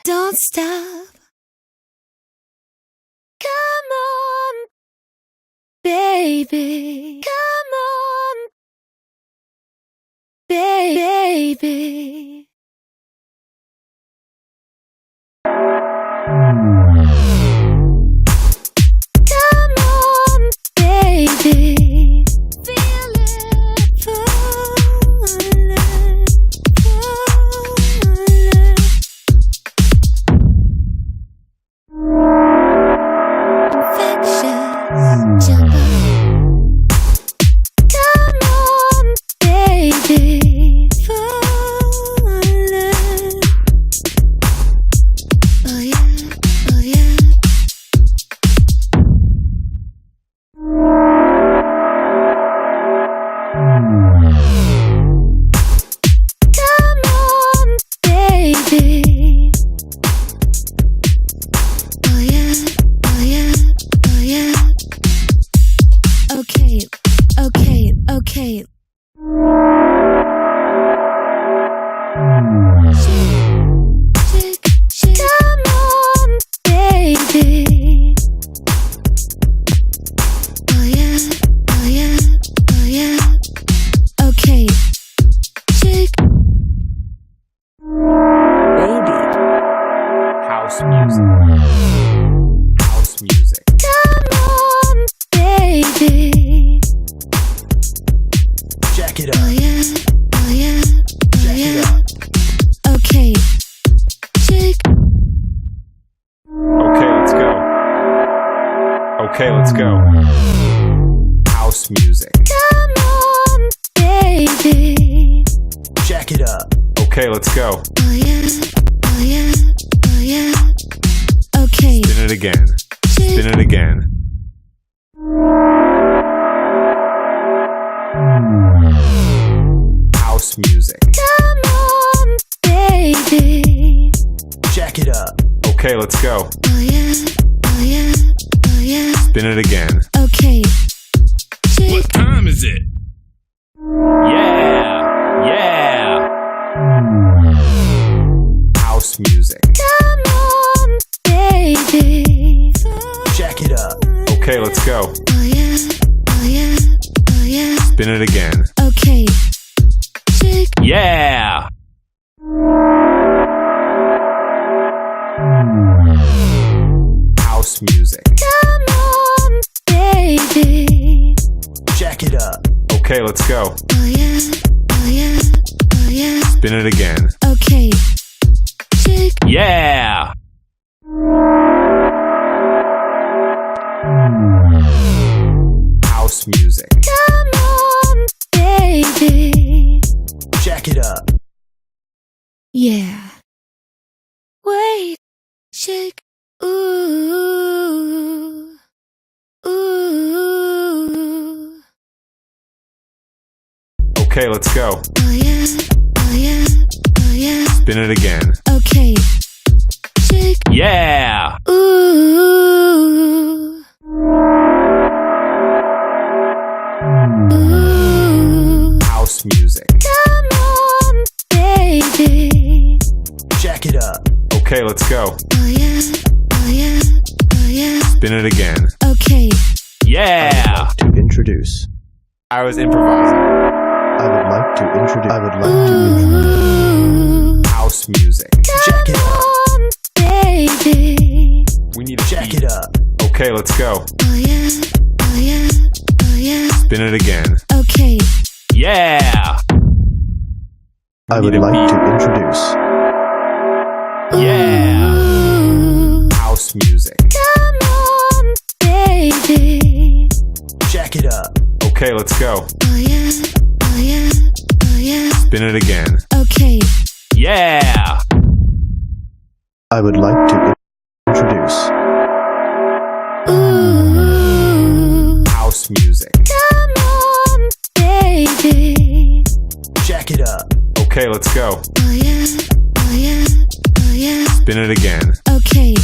Don't stop. Come on, baby. Come on, baby. Come on, baby. Feel it falling, falling. Infectious jumbo. Come on, baby. Falling. Oh yeah, oh yeah. Come on, baby. Oh yeah, oh yeah, oh yeah. Okay, okay, okay. Shake, shake, shake. Come on, baby. Oh yeah, oh yeah, oh yeah. Okay, shake. Baby. House music. House music. Come on, baby. Jack it Oh up. yeah, oh yeah, oh Jack it yeah. up. Okay, shake. Okay, let's go. Okay, let's go. House music. Come on, baby. Jack it up. Okay, let's go. Oh yeah, oh yeah, oh yeah. Okay, Spin it again. Spin shake. it again. House music. Come on, baby. Jack it up. Okay, let's go. Oh yeah, oh yeah, oh yeah. Spin it again. Okay, shake. What time is it? Yeah! Yeah! House music. Come on, baby. Jack it up. Okay, let's go. Oh yeah, oh yeah, oh yeah. Spin it again. Okay, shake. Yeah! House music. Come on, baby. Jack it up. Okay, let's go. Oh yeah, oh yeah, oh yeah. Spin it again. Okay, shake. Yeah! House music. Come on, baby. Jack it up. Yeah. Wait, shake. Ooh, ooh. Okay, let's go. Oh yeah, oh yeah, oh yeah. Spin it again. Okay, shake. Yeah! Ooh, ooh. House music. Come on, let's go. Oh yeah, oh yeah, oh yeah. Spin it again. Okay. Yeah! To introduce. I was improvising. I would like to introduce. Ooh, House music. come on, baby. We need to jack it up. Okay, let's go. Oh yeah, oh yeah, oh yeah. Spin it again. Okay. Yeah! I We would need a like beat. to introduce. Yeah! Ooh, House music. come on, baby. Jack it up. Okay, let's go. Oh yeah, oh yeah, oh yeah. Spin it again. Okay. Yeah! I would like to introduce. Ooh, House music. come on, baby. Jack it up. Okay, let's go. Oh yeah, oh yeah, oh yeah. Spin it again. Okay.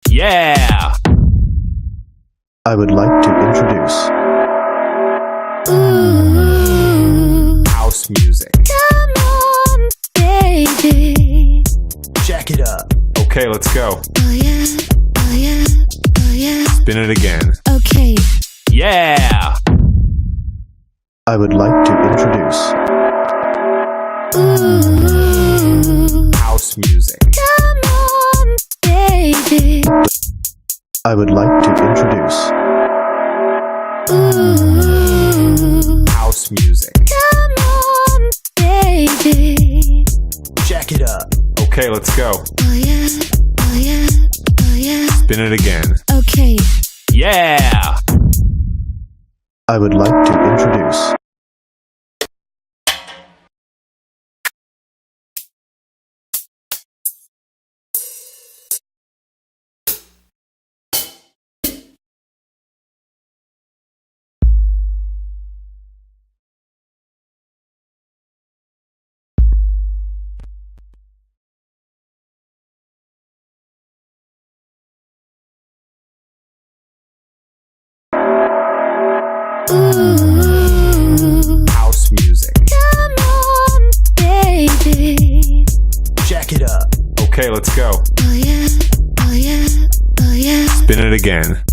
Yeah! I would like to introduce. Ooh, House music. come on, baby. Jack it up. Okay, let's go. Oh yeah, oh yeah, oh yeah. Spin it again. Okay. Yeah! I would like to introduce. Ooh, House music. come on, baby. I would like to introduce. Ooh, House music. come on, baby. Jack it up. Okay, let's go. Oh yeah, oh yeah, oh yeah. Spin it again. Okay. Yeah! I would like to introduce. Ooh, House music. come on, baby. Jack it up. Okay, let's go. Oh yeah, oh yeah, oh yeah. Spin it again.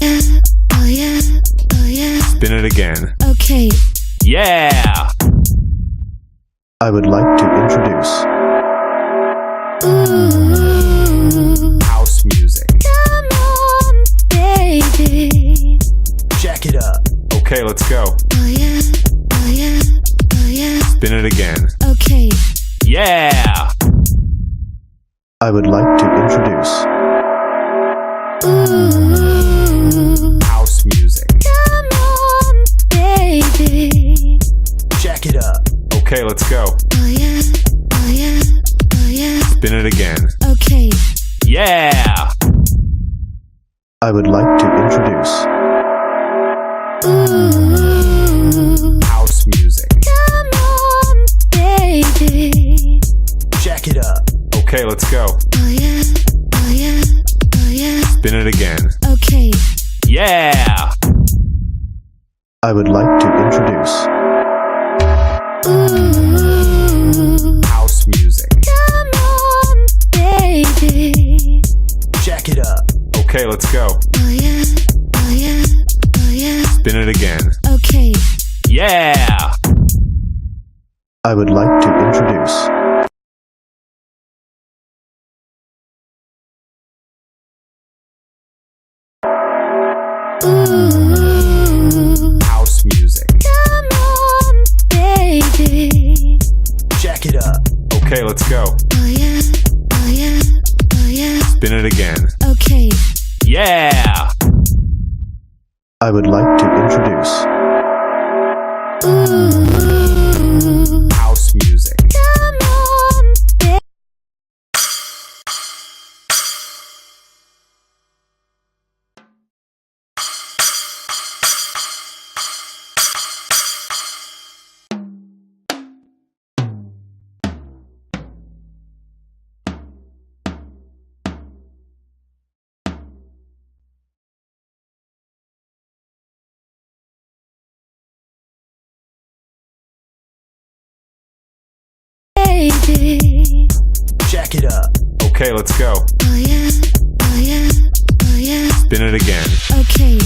Yeah, oh yeah, oh yeah. Spin it again. Okay. Yeah! I would like to introduce. Ooh, House music. come on, baby. Jack it up. Okay, let's go. Oh yeah, oh yeah, oh yeah. Spin it again. Okay. Yeah! I would like to introduce. Ooh, House music. come on, baby. Jack it up. Okay, let's go. Oh yeah, oh yeah, oh yeah. Spin it again. Okay. Yeah! I would like to introduce. Ooh, House music. come on, baby. Jack it up. Okay, let's go. Oh yeah, oh yeah, oh yeah. Spin it again. Okay. Yeah! I would like to introduce. Ooh, House music. come on, baby. Jack it up. Okay, let's go. Oh yeah, oh yeah, oh yeah. Spin it again. Okay. Yeah! I would like to introduce. Ooh, House music. come on, baby. Jack it up. Okay, let's go. Oh yeah, oh yeah, oh yeah. Spin it again. Okay. Yeah! I would like to introduce Ooh, House music. come on, baby. Jack it up. Okay, let's go. Oh yeah, oh yeah, oh yeah. Spin it again. Okay.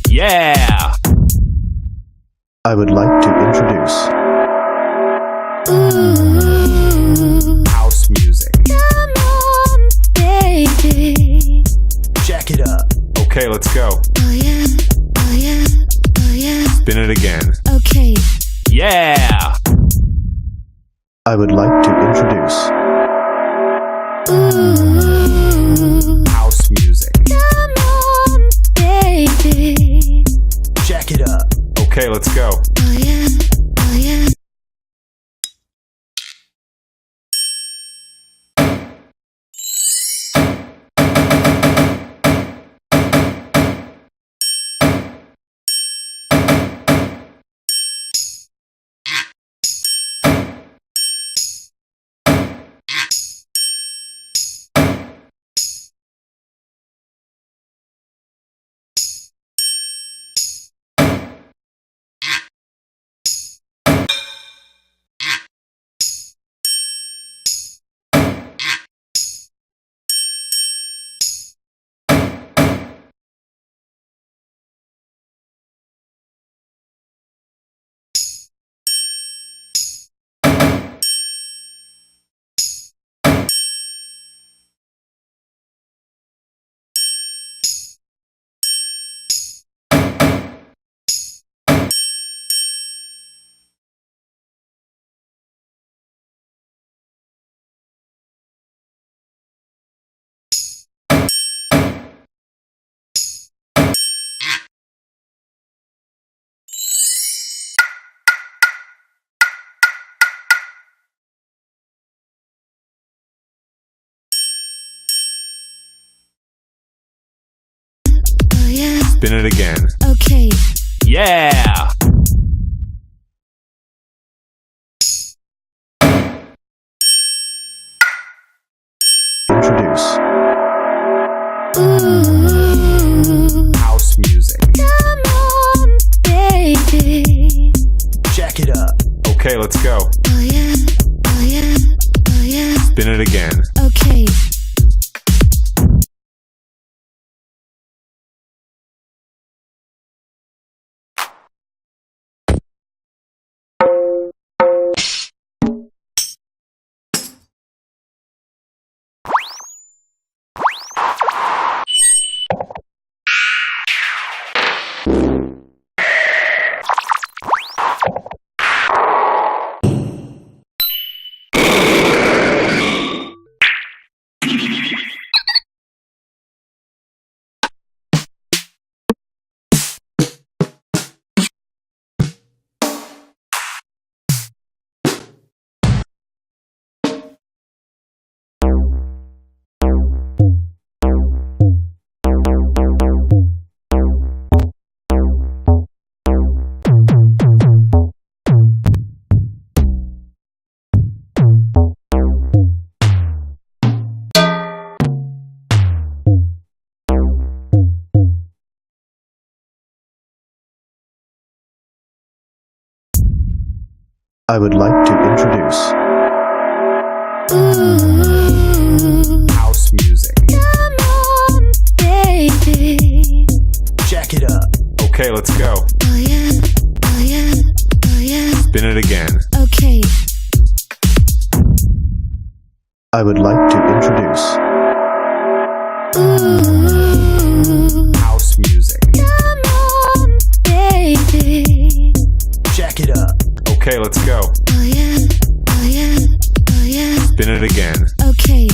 Yeah! I would like to introduce Ooh, House music. come on, baby. Jack it up. Okay, let's go. Oh yeah, oh yeah, oh yeah. Spin it again. Okay. Yeah! I would like to introduce Ooh, House music. come on, baby. Jack it up. Okay, let's go. Oh yeah, oh yeah. Oh yeah, Spin it again. okay. Yeah! Introduce Ooh, House music. come on, baby. Jack it up. Okay, let's go. Oh yeah, oh yeah, oh yeah. Spin it again. Okay. I would like to introduce. Ooh, House music. come on, baby. Jack it up. Okay, let's go. Oh yeah, oh yeah, oh yeah. Spin it again. Okay. I would like to introduce. Ooh, House music. come on, baby. Jack it up. Okay, let's go. Oh yeah, oh yeah, oh yeah. Spin it again. Okay.